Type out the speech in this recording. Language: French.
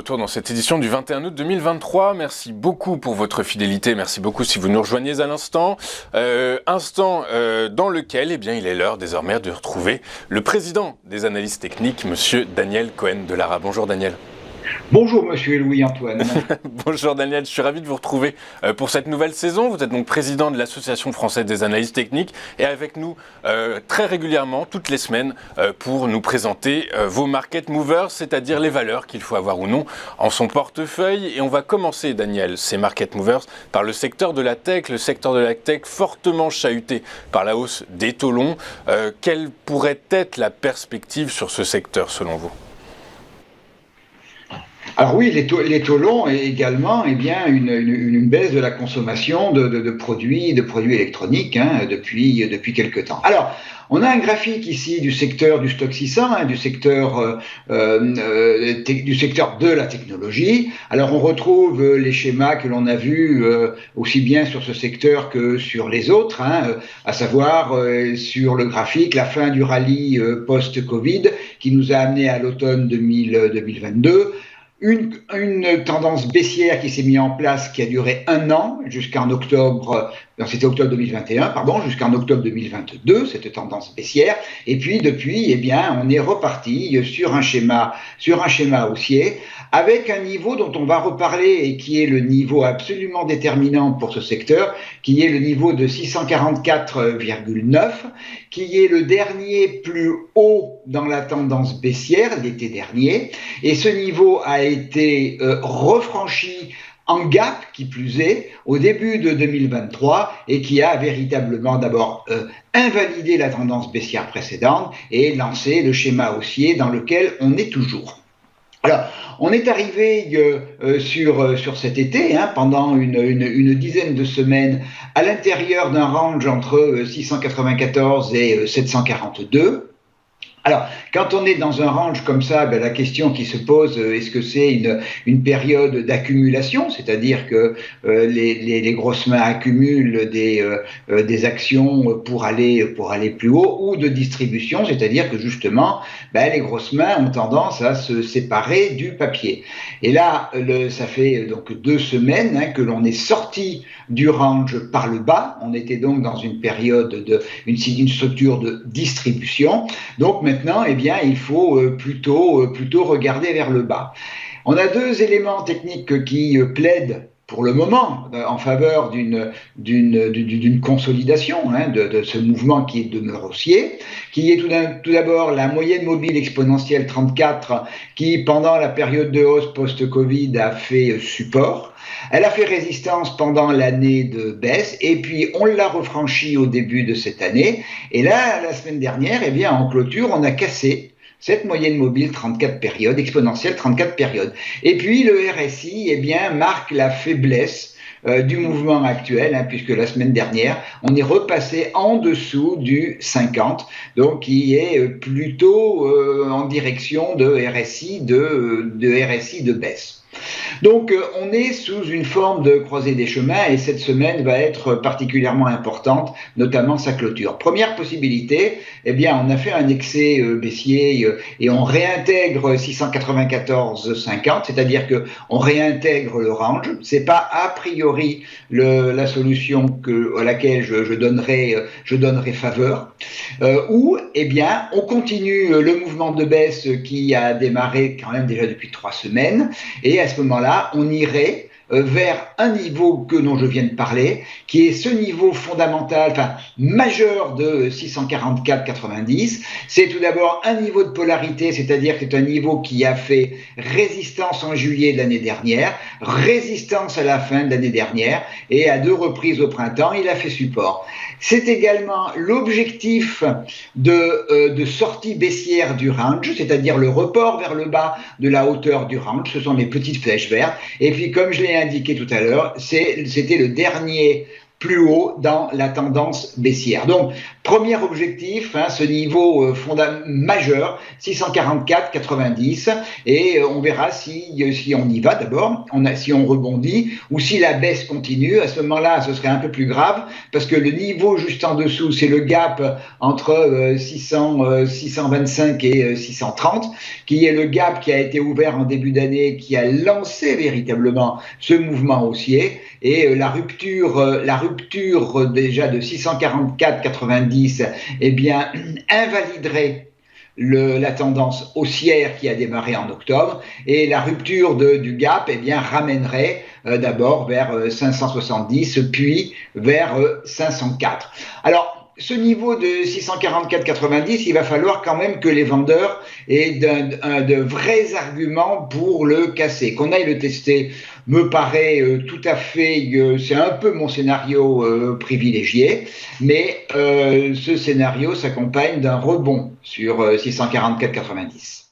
retour dans cette édition du 21 août 2023. Merci beaucoup pour votre fidélité. Merci beaucoup si vous nous rejoignez à l'instant. Instant dans lequel il est l'heure désormais de retrouver le président des analystes techniques, monsieur Daniel Cohen-Delara. Bonjour Daniel. Bonjour Monsieur Louis-Antoine. Bonjour Daniel, je suis ravi de vous retrouver pour cette nouvelle saison. Vous êtes donc président de l'Association française des analystes techniques et avec nous très régulièrement, toutes les semaines, pour nous présenter vos market movers, c'est-à-dire les valeurs qu'il faut avoir ou non en son portefeuille. Et on va commencer, Daniel, ces market movers par le secteur de la tech. Le secteur de la tech fortement chahuté par la hausse des taux longs. Quelle pourrait être la perspective sur ce secteur selon vous ? Alors oui, les taux longs et également une baisse de la consommation de produits électroniques depuis quelque temps. Alors, on a un graphique ici du secteur du Stoxx 600, du secteur de la technologie. Alors on retrouve les schémas que l'on a vus aussi bien sur ce secteur que sur les autres, à savoir sur le graphique la fin du rallye post-Covid qui nous a amené à l'automne 2022. Une tendance baissière qui s'est mise en place, qui a duré un an, jusqu'en octobre, c'était octobre 2021, jusqu'en octobre 2022, cette tendance baissière. Et puis, depuis, on est reparti sur un schéma haussier, avec un niveau dont on va reparler et qui est le niveau absolument déterminant pour ce secteur, qui est le niveau de 644,9, qui est le dernier plus haut dans la tendance baissière l'été dernier. Et ce niveau a été refranchi en gap, qui plus est, au début de 2023 et qui a véritablement d'abord invalidé la tendance baissière précédente et lancé le schéma haussier dans lequel on est toujours. Alors, on est arrivé sur cet été, pendant une dizaine de semaines, à l'intérieur d'un range entre 694 et 742. Alors, quand on est dans un range comme ça, la question qui se pose, est-ce que c'est une période d'accumulation, c'est-à-dire que les grosses mains accumulent des actions pour aller plus haut, ou de distribution, c'est-à-dire que justement, les grosses mains ont tendance à se séparer du papier. Et là, ça fait donc 2 semaines que l'on est sorti du range par le bas. On était donc dans une période une structure de distribution. Donc maintenant, il faut plutôt regarder vers le bas. On a 2 éléments techniques qui plaident pour le moment en faveur d'une consolidation de ce mouvement qui demeure haussier, qui est tout d'abord la moyenne mobile exponentielle 34 qui, pendant la période de hausse post-Covid, a fait support. Elle a fait résistance pendant l'année de baisse et puis on l'a refranchie au début de cette année. Et là, la semaine dernière, en clôture, on a cassé cette moyenne mobile 34 périodes, exponentielle 34 périodes. Et puis le RSI, marque la faiblesse du mouvement actuel, puisque la semaine dernière, on est repassé en dessous du 50, donc qui est plutôt en direction de RSI de baisse. Donc on est sous une forme de croisée des chemins et cette semaine va être particulièrement importante, notamment sa clôture. Première possibilité, on a fait un excès baissier et on réintègre 694,50, c'est-à-dire que on réintègre le range. C'est pas a priori la solution à laquelle je donnerai faveur. Ou on continue le mouvement de baisse qui a démarré quand même déjà depuis 3 semaines et à ce moment-là, on irait vers un niveau dont je viens de parler, qui est ce niveau fondamental, majeur de 644,90. C'est tout d'abord un niveau de polarité, c'est-à-dire que c'est un niveau qui a fait résistance en juillet de l'année dernière, résistance à la fin de l'année dernière, et à 2 reprises au printemps, il a fait support. C'est également l'objectif de sortie baissière du range, c'est-à-dire le report vers le bas de la hauteur du range. Ce sont les petites flèches vertes. Et puis, comme je l'ai indiqué tout à l'heure, c'était le dernier plus haut dans la tendance baissière. Donc, premier objectif, ce niveau majeur, 644,90, et on verra si on y va d'abord, si on rebondit, ou si la baisse continue. À ce moment-là, ce serait un peu plus grave, parce que le niveau juste en dessous, c'est le gap entre 625 et 630, qui est le gap qui a été ouvert en début d'année, qui a lancé véritablement ce mouvement haussier, et la rupture déjà de 644,90, eh bien, invaliderait la tendance haussière qui a démarré en octobre, et la rupture du gap, eh bien, ramènerait d'abord vers 570, puis vers 504. Alors, ce niveau de 644,90, il va falloir quand même que les vendeurs aient de vrais arguments pour le casser. Qu'on aille le tester me paraît tout à fait, c'est un peu mon scénario privilégié, mais ce scénario s'accompagne d'un rebond sur 644,90.